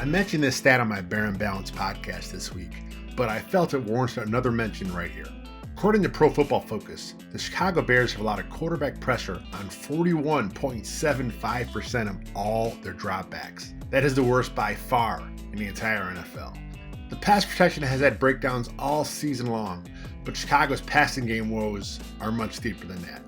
mentioned this stat on my Bear and Balance podcast this week, but I felt it warrants another mention right here. According to Pro Football Focus, the Chicago Bears have allowed a quarterback pressure on 41.75% of all their dropbacks. That is the worst by far in the entire NFL. The pass protection has had breakdowns all season long, but Chicago's passing game woes are much deeper than that.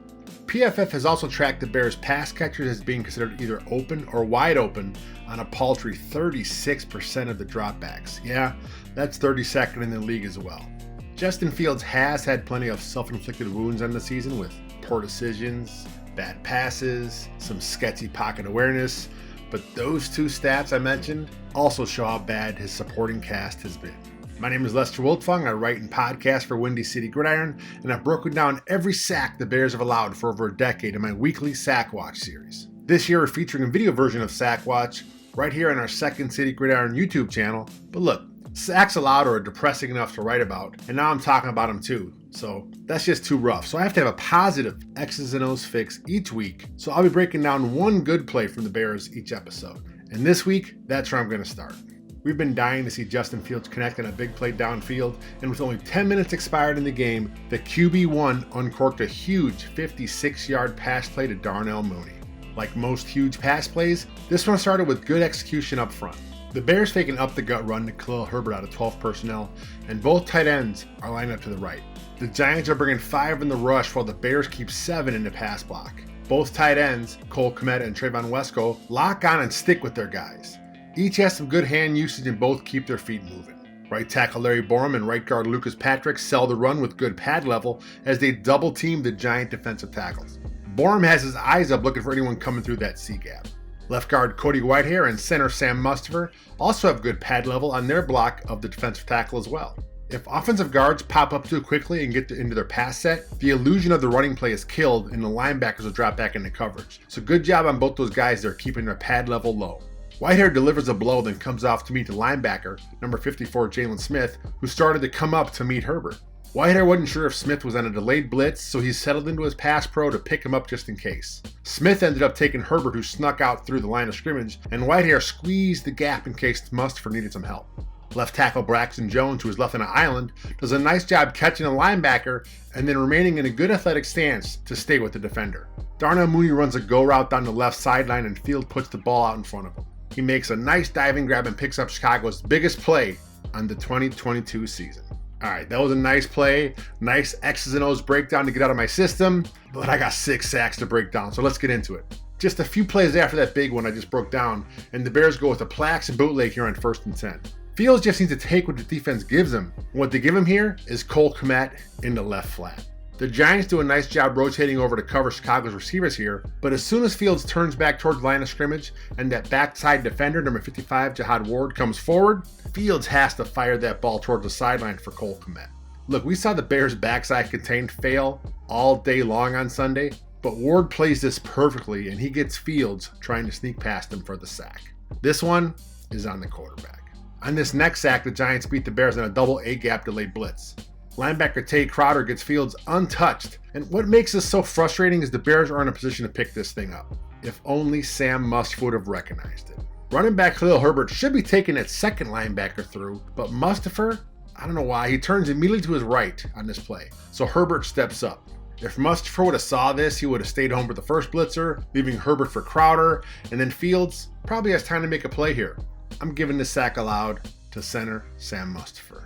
PFF has also tracked the Bears' pass catchers as being considered either open or wide open on a paltry 36% of the dropbacks. Yeah, that's 32nd in the league as well. Justin Fields has had plenty of self-inflicted wounds on the season with poor decisions, bad passes, some sketchy pocket awareness, but those two stats I mentioned also show how bad his supporting cast has been. My name is Lester Wiltfong. I write and podcast for Windy City Gridiron, and I've broken down every sack the Bears have allowed for over a decade in my weekly Sackwatch series. This year we're featuring a video version of Sackwatch right here on our Second City Gridiron YouTube channel. But look, sacks allowed are depressing enough to write about, and now I'm talking about them too. So that's just too rough. So I have to have a positive X's and O's fix each week. So I'll be breaking down one good play from the Bears each episode. And this week, that's where I'm going to start. We've been dying to see Justin Fields connect on a big play downfield, and with only 10 minutes expired in the game, the QB1 uncorked a huge 56-yard pass play to Darnell Mooney. Like most huge pass plays, this one started with good execution up front. The Bears fake an up-the-gut run to Khalil Herbert out of 12 personnel, and both tight ends are lined up to the right. The Giants are bringing 5 in the rush while the Bears keep 7 in the pass block. Both tight ends, Cole Kmet and Trayvon Wesco, lock on and stick with their guys. Each has some good hand usage and both keep their feet moving. Right tackle Larry Borum and right guard Lucas Patrick sell the run with good pad level as they double team the Giant defensive tackles. Borum has his eyes up looking for anyone coming through that C gap. Left guard Cody Whitehair and center Sam Mustipher also have good pad level on their block of the defensive tackle as well. If offensive guards pop up too quickly and get into their pass set, the illusion of the running play is killed and the linebackers will drop back into coverage. So good job on both those guys there keeping their pad level low. Whitehair delivers a blow, then comes off to meet the linebacker, number 54 Jalen Smith, who started to come up to meet Herbert. Whitehair wasn't sure if Smith was on a delayed blitz, so he settled into his pass pro to pick him up just in case. Smith ended up taking Herbert, who snuck out through the line of scrimmage, and Whitehair squeezed the gap in case Mustipher needed some help. Left tackle Braxton Jones, who was left on an island, does a nice job catching a linebacker and then remaining in a good athletic stance to stay with the defender. Darnell Mooney runs a go route down the left sideline and Field puts the ball out in front of him. He makes a nice diving grab and picks up Chicago's biggest play on the 2022 season. All right, that was a nice play, nice X's and O's breakdown to get out of my system, but I got 6 sacks to break down, so let's get into it. Just a few plays after that big one I just broke down, and the Bears go with a Plax and bootleg here on 1st and 10. Fields just needs to take what the defense gives him. What they give him here is Cole Kmet in the left flat. The Giants do a nice job rotating over to cover Chicago's receivers here, but as soon as Fields turns back towards the line of scrimmage and that backside defender, number 55, Jihad Ward, comes forward, Fields has to fire that ball towards the sideline for Cole Kmet. Look, we saw the Bears' backside contained fail all day long on Sunday, but Ward plays this perfectly and he gets Fields trying to sneak past him for the sack. This one is on the quarterback. On this next sack, the Giants beat the Bears on a double A-gap delayed blitz. Linebacker Tay Crowder gets Fields untouched, and what makes this so frustrating is the Bears are in a position to pick this thing up. If only Sam Mustipher would have recognized it. Running back Khalil Herbert should be taking that second linebacker through, but Mustipher, I don't know why, he turns immediately to his right on this play, so Herbert steps up. If Mustipher would have saw this, he would have stayed home with the first blitzer, leaving Herbert for Crowder, and then Fields probably has time to make a play here. I'm giving this sack allowed to center Sam Mustipher.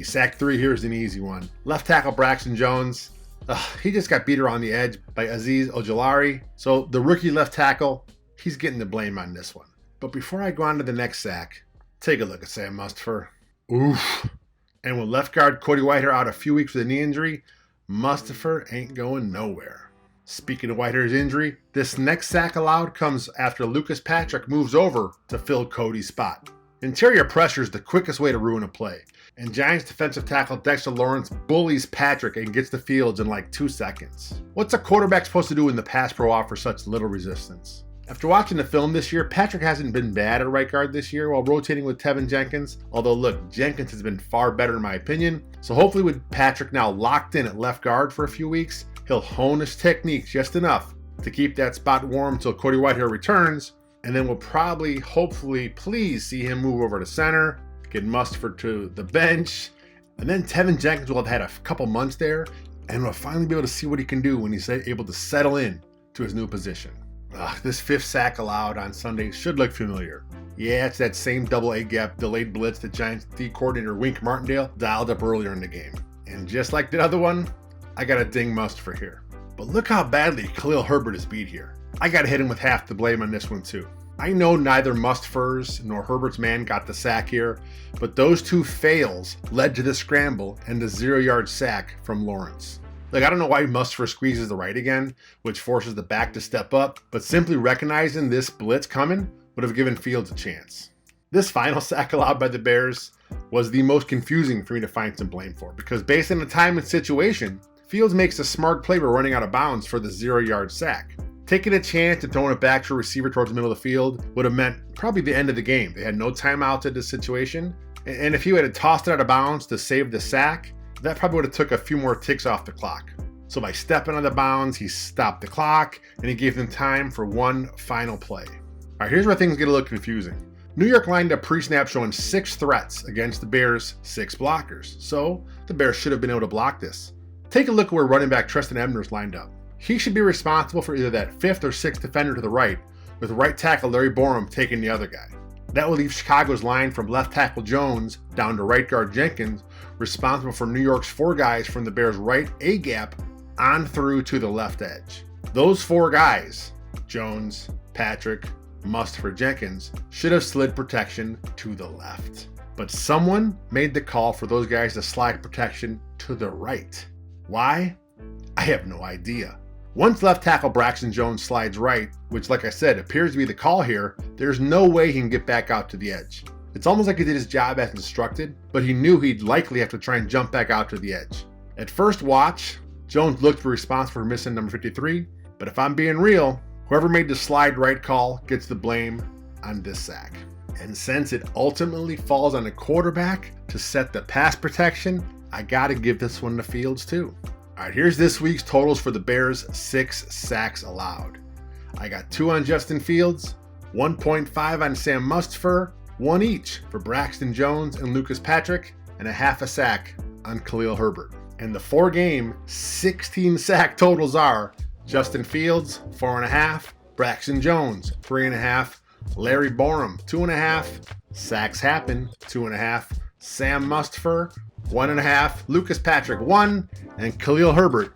Sack 3 here is an easy one. Left tackle Braxton Jones. He just got beat around the edge by Aziz Ojulari. So the rookie left tackle, he's getting the blame on this one. But before I go on to the next sack, take a look at Sam Mustipher. Oof. And with left guard Cody Whitehair out a few weeks with a knee injury, Mustipher ain't going nowhere. Speaking of Whitehair's injury, this next sack allowed comes after Lucas Patrick moves over to fill Cody's spot. Interior pressure is the quickest way to ruin a play, and Giants defensive tackle Dexter Lawrence bullies Patrick and gets the Fields in like 2 seconds. What's a quarterback supposed to do when the pass pro offers such little resistance? After watching the film this year, Patrick hasn't been bad at right guard this year while rotating with Tevin Jenkins, although look, Jenkins has been far better in my opinion, so hopefully with Patrick now locked in at left guard for a few weeks, he'll hone his technique just enough to keep that spot warm until Cody Whitehair returns, and then we'll probably, hopefully, please see him move over to center, get Mustipher to the bench, and then Tevin Jenkins will have had a couple months there, and we'll finally be able to see what he can do when he's able to settle in to his new position. This 5th sack allowed on Sunday should look familiar. Yeah, it's that same double A gap delayed blitz that Giants D coordinator Wink Martindale dialed up earlier in the game. And just like the other one, I got to ding Mustipher here. But look how badly Khalil Herbert is beat here. I got to hit him with half the blame on this one too. I know neither Mustipher's nor Herbert's man got the sack here, but those two fails led to the scramble and the 0-yard sack from Lawrence. Like, I don't know why Mustipher squeezes the right again, which forces the back to step up, but simply recognizing this blitz coming would have given Fields a chance. This final sack allowed by the Bears was the most confusing for me to find some blame for, because based on the time and situation, Fields makes a smart play by running out of bounds for the 0-yard sack. Taking a chance and throwing it back to a receiver towards the middle of the field would have meant probably the end of the game. They had no timeouts at this situation, and if he had tossed it out of bounds to save the sack, that probably would have took a few more ticks off the clock. So by stepping on the bounds, he stopped the clock, and he gave them time for one final play. All right, here's where things get a little confusing. New York lined up pre-snap showing 6 threats against the Bears' 6 blockers, so the Bears should have been able to block this. Take a look at where running back Trestan Ebner's lined up. He should be responsible for either that 5th or 6th defender to the right, with right tackle Larry Borom taking the other guy. That will leave Chicago's line from left tackle Jones down to right guard Jenkins, responsible for New York's 4 guys from the Bears' right A-gap on through to the left edge. Those 4 guys, Jones, Patrick, Mustipher, Jenkins, should have slid protection to the left. But someone made the call for those guys to slide protection to the right. Why? I have no idea. Once left tackle Braxton Jones slides right, which like I said appears to be the call here, there's no way he can get back out to the edge. It's almost like he did his job as instructed, but he knew he'd likely have to try and jump back out to the edge. At first watch, Jones looked to be responsible for missing number 53, but if I'm being real, whoever made the slide right call gets the blame on this sack. And since it ultimately falls on the quarterback to set the pass protection, I gotta give this one to Fields too. All right, here's this week's totals for the Bears' 6 sacks allowed. I got 2 on Justin Fields, 1.5 on Sam Mustipher, 1 each for Braxton Jones and Lucas Patrick, and a half a sack on Khalil Herbert. And the 4-game, 16 sack totals are Justin Fields, 4.5, Braxton Jones, 3.5, Larry Borom, 2.5, sacks happen, 2.5, Sam Mustipher, 1.5, Lucas Patrick 1, and Khalil Herbert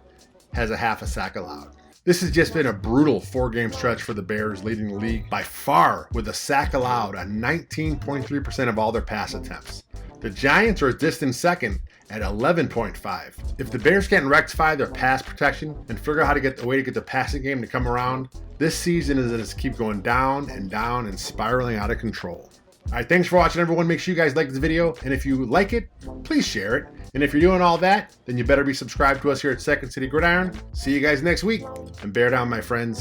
has a half a sack allowed. This has just been a brutal 4-game stretch for the Bears, leading the league by far with a sack allowed on 19.3% of all their pass attempts. The Giants are a distant second at 11.5. If the Bears can't rectify their pass protection and figure out how to get a way to get the passing game to come around, this season is going to keep going down and spiraling out of control. All right, thanks for watching, everyone. Make sure you guys like this video, and if you like it, please share it. And if you're doing all that, then you better be subscribed to us here at Second City Gridiron. See you guys next week, and bear down, my friends.